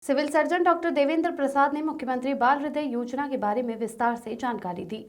Civil surgeon doctor Devendra प्रसाद ने मुख्यमंत्री बाल हृदय योजना के बारे में विस्तार से जानकारी दी।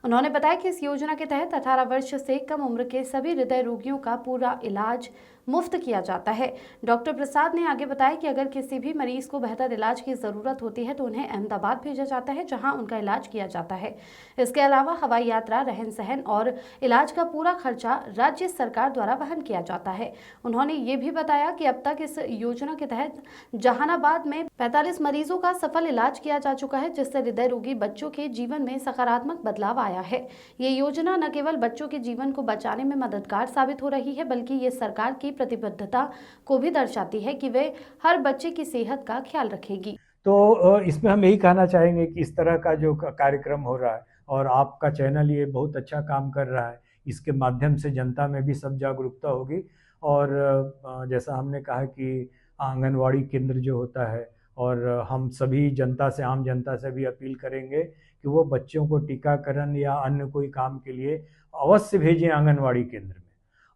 उन्होंने बताया कि इस योजना के तहत 18 वर्ष से कम उम्र के सभी हृदय रोगियों का पूरा इलाज मुफ्त किया जाता है। डॉक्टर प्रसाद ने आगे बताया कि अगर किसी भी मरीज को बेहतर इलाज की ज़रूरत होती है तो उन्हें अहमदाबाद भेजा जाता है, जहां उनका इलाज किया जाता है। इसके अलावा हवाई यात्रा, रहन सहन और इलाज का पूरा खर्चा राज्य सरकार द्वारा वहन किया जाता है। उन्होंने ये भी बताया कि अब तक इस योजना के तहत जहानाबाद में 45 मरीजों का सफल इलाज किया जा चुका है, जिससे हृदय रोगी बच्चों के जीवन में सकारात्मक बदलाव आया है। ये योजना न केवल बच्चों के जीवन को बचाने में मददगार साबित हो रही है, बल्कि ये सरकार की प्रतिबद्धता को भी दर्शाती है कि वे हर बच्चे की सेहत का ख्याल रखेगी। तो इसमें हम यही कहना चाहेंगे कि इस तरह का जो कार्यक्रम हो रहा है और आपका चैनल ये बहुत अच्छा काम कर रहा है, इसके माध्यम से जनता में भी सब जागरूकता होगी। और जैसा हमने कहा कि आंगनवाड़ी केंद्र जो होता है, और हम सभी जनता से, आम जनता से भी अपील करेंगे कि वो बच्चों को टीकाकरण या अन्य कोई काम के लिए अवश्य भेजें आंगनवाड़ी केंद्र में।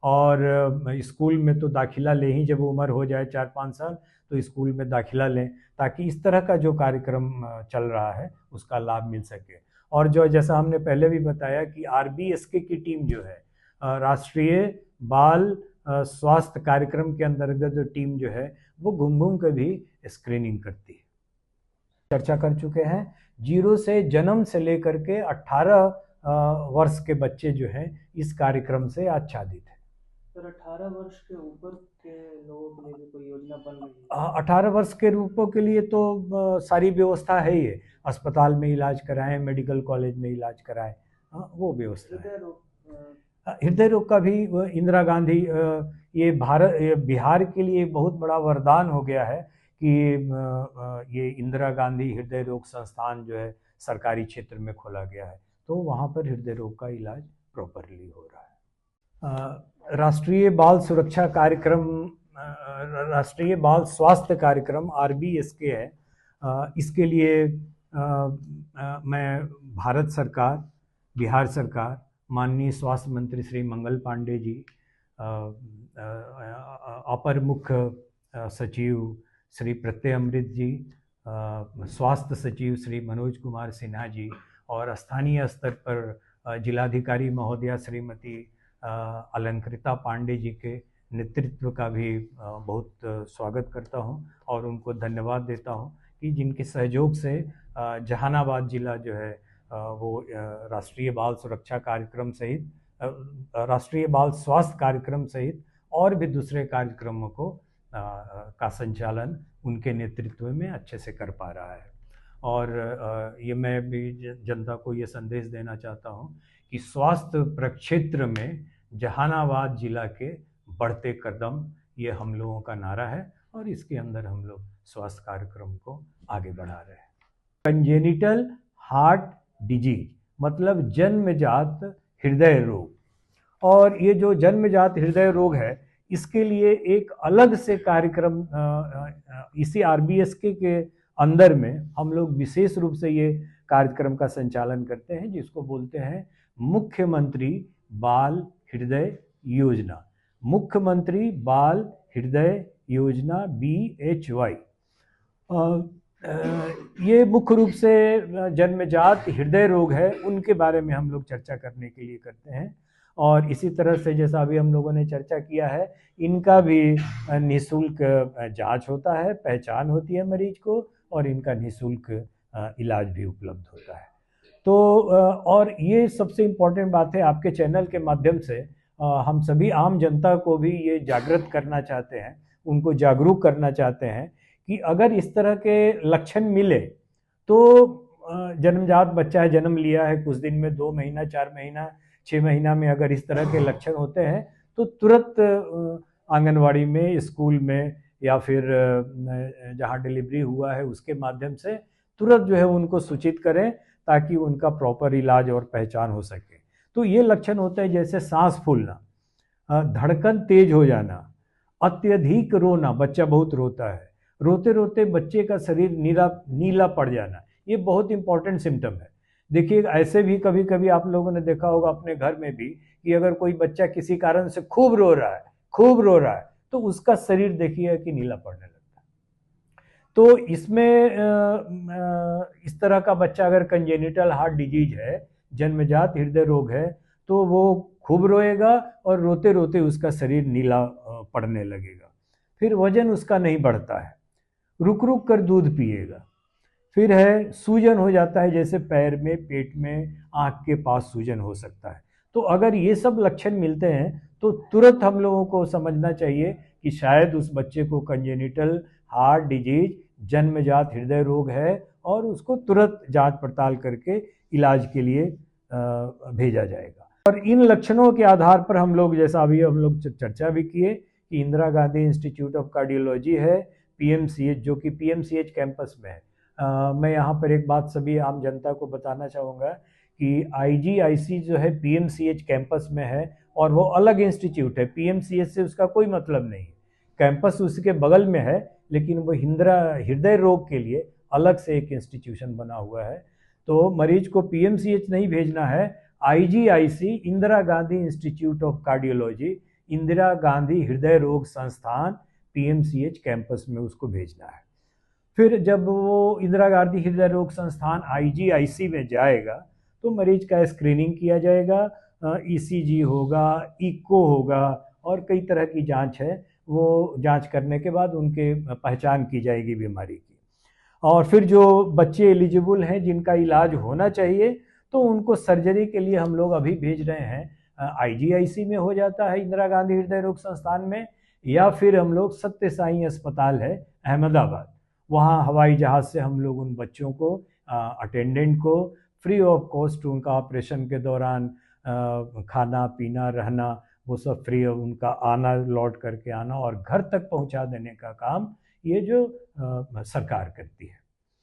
और स्कूल में तो दाखिला लें ही, जब उम्र हो जाए 4-5 साल तो स्कूल में दाखिला लें, ताकि इस तरह का जो कार्यक्रम चल रहा है उसका लाभ मिल सके। और जो जैसा हमने पहले भी बताया कि RBSK की टीम जो है, राष्ट्रीय बाल स्वास्थ्य कार्यक्रम के अंतर्गत जो टीम जो है वो घूम घूम कर भी स्क्रीनिंग करती है। चर्चा कर चुके हैं, 0 से जन्म से लेकर के 18 वर्ष के बच्चे जो हैं इस कार्यक्रम से आच्छादित है। सर, 18 वर्ष के ऊपर के लोगों के लिए भी कोई योजना बन रही है? 18 वर्ष के रूपों के लिए तो सारी व्यवस्था है ही है। अस्पताल में इलाज कराएं, मेडिकल कॉलेज में इलाज कराएं, वो व्यवस्था है। हृदय रोग का भी इंदिरा गांधी, ये बिहार के लिए बहुत बड़ा वरदान हो गया है कि ये इंदिरा गांधी हृदय रोग संस्थान जो है सरकारी क्षेत्र में खोला गया है, तो वहाँ पर हृदय रोग का इलाज प्रॉपरली हो रहा है। राष्ट्रीय बाल सुरक्षा कार्यक्रम, राष्ट्रीय बाल स्वास्थ्य कार्यक्रम RBSK है। इसके लिए मैं भारत सरकार, बिहार सरकार, माननीय स्वास्थ्य मंत्री श्री मंगल पांडे जी, अपर मुख्य सचिव श्री प्रत्यय अमृत जी, स्वास्थ्य सचिव श्री मनोज कुमार सिन्हा जी, और स्थानीय स्तर पर जिलाधिकारी महोदया श्रीमती अलंकृता पांडे जी के नेतृत्व का भी बहुत स्वागत करता हूं और उनको धन्यवाद देता हूं कि जिनके सहयोग से जहानाबाद जिला जो है वो राष्ट्रीय बाल सुरक्षा कार्यक्रम सहित, राष्ट्रीय बाल स्वास्थ्य कार्यक्रम सहित और भी दूसरे कार्यक्रमों को का संचालन उनके नेतृत्व में अच्छे से कर पा रहा है। और ये मैं भी जनता को ये संदेश देना चाहता हूँ कि स्वास्थ्य प्रक्षेत्र में जहानाबाद जिला के बढ़ते कदम, ये हम लोगों का नारा है और इसके अंदर हम लोग स्वास्थ्य कार्यक्रम को आगे बढ़ा रहे हैं। कंजेनिटल हार्ट डिजीज मतलब जन्मजात हृदय रोग, और ये जो जन्मजात हृदय रोग है इसके लिए एक अलग से कार्यक्रम इसी RBSK के अंदर में हम लोग विशेष रूप से ये कार्यक्रम का संचालन करते हैं, जिसको बोलते हैं मुख्यमंत्री बाल हृदय योजना। मुख्यमंत्री बाल हृदय योजना BHY। ये मुख्य रूप से जन्मजात हृदय रोग है उनके बारे में हम लोग चर्चा करने के लिए करते हैं। और इसी तरह से जैसा अभी हम लोगों ने चर्चा किया है, इनका भी निःशुल्क जांच होता है, पहचान होती है मरीज को, और इनका निःशुल्क इलाज भी उपलब्ध होता है। तो और ये सबसे इम्पोर्टेंट बात है, आपके चैनल के माध्यम से हम सभी आम जनता को भी ये जागृत करना चाहते हैं, उनको जागरूक करना चाहते हैं कि अगर इस तरह के लक्षण मिले तो जन्मजात बच्चा है, जन्म लिया है कुछ दिन में, 2 महीना, 4 महीना, 6 महीना में अगर इस तरह के लक्षण होते हैं तो तुरंत आंगनवाड़ी में, स्कूल में, या फिर जहाँ डिलीवरी हुआ है उसके माध्यम से तुरंत जो है उनको सूचित करें, ताकि उनका प्रॉपर इलाज और पहचान हो सके। तो ये लक्षण होते हैं जैसे सांस फूलना, धड़कन तेज हो जाना, अत्यधिक रोना, बच्चा बहुत रोता है, रोते रोते बच्चे का शरीर नीला पड़ जाना, ये बहुत इंपॉर्टेंट सिम्टम है। देखिए, ऐसे भी कभी कभी आप लोगों ने देखा होगा अपने घर में भी कि अगर कोई बच्चा किसी कारण से खूब रो रहा है, तो उसका शरीर देखिए कि नीला पड़ने लगता है। तो इसमें इस तरह का बच्चा अगर कंजेनिटल हार्ट डिजीज है, जन्मजात हृदय रोग है, तो वो खूब रोएगा और रोते रोते उसका शरीर नीला पड़ने लगेगा। फिर वजन उसका नहीं बढ़ता है, रुक रुक कर दूध पिएगा। फिर है सूजन हो जाता है, जैसे पैर में, पेट में, आँख के पास सूजन हो सकता है। तो अगर ये सब लक्षण मिलते हैं तो तुरंत हम लोगों को समझना चाहिए कि शायद उस बच्चे को कंजेनिटल हार्ट डिजीज, जन्मजात हृदय रोग है, और उसको तुरंत जांच पड़ताल करके इलाज के लिए भेजा जाएगा। और इन लक्षणों के आधार पर हम लोग, जैसा अभी हम लोग चर्चा भी किए कि Indira Gandhi institute of cardiology है पीएमसीएच, जो कि पीएमसीएच कैंपस में है। मैं यहाँ पर एक बात सभी आम जनता को बताना चाहूँगा कि आईजीआईसी जो है पीएमसीएच कैंपस में है, और वो अलग इंस्टीट्यूट है, पीएमसीएच से उसका कोई मतलब नहीं है। कैंपस उसके बगल में है, लेकिन वो हृदय रोग के लिए अलग से एक इंस्टीट्यूशन बना हुआ है। तो मरीज को पीएमसीएच नहीं भेजना है, IGIC, Indira Gandhi institute of cardiology, Indira Gandhi हृदय रोग संस्थान पीएमसीएच कैंपस में उसको भेजना है। फिर जब वो इंदिरा गांधी हृदय रोग संस्थान आईजीआईसी में जाएगा तो मरीज का स्क्रीनिंग किया जाएगा, ईसीजी होगा, इको होगा, और कई तरह की जांच है। वो जांच करने के बाद उनके पहचान की जाएगी बीमारी की। और फिर जो बच्चे एलिजिबल हैं, जिनका इलाज होना चाहिए, तो उनको सर्जरी के लिए हम लोग अभी भेज रहे हैं। आईजीआईसी में हो जाता है, इंदिरा गांधी हृदय रोग संस्थान में, या फिर हम लोग सत्य साई अस्पताल है अहमदाबाद, वहाँ हवाई जहाज़ से हम लोग उन बच्चों को, अटेंडेंट को फ्री ऑफ कॉस्ट उनका ऑपरेशन के दौरान खाना पीना रहना वो सब फ्री, उनका आना, लौट करके आना और घर तक पहुंचा देने का काम ये जो सरकार करती है।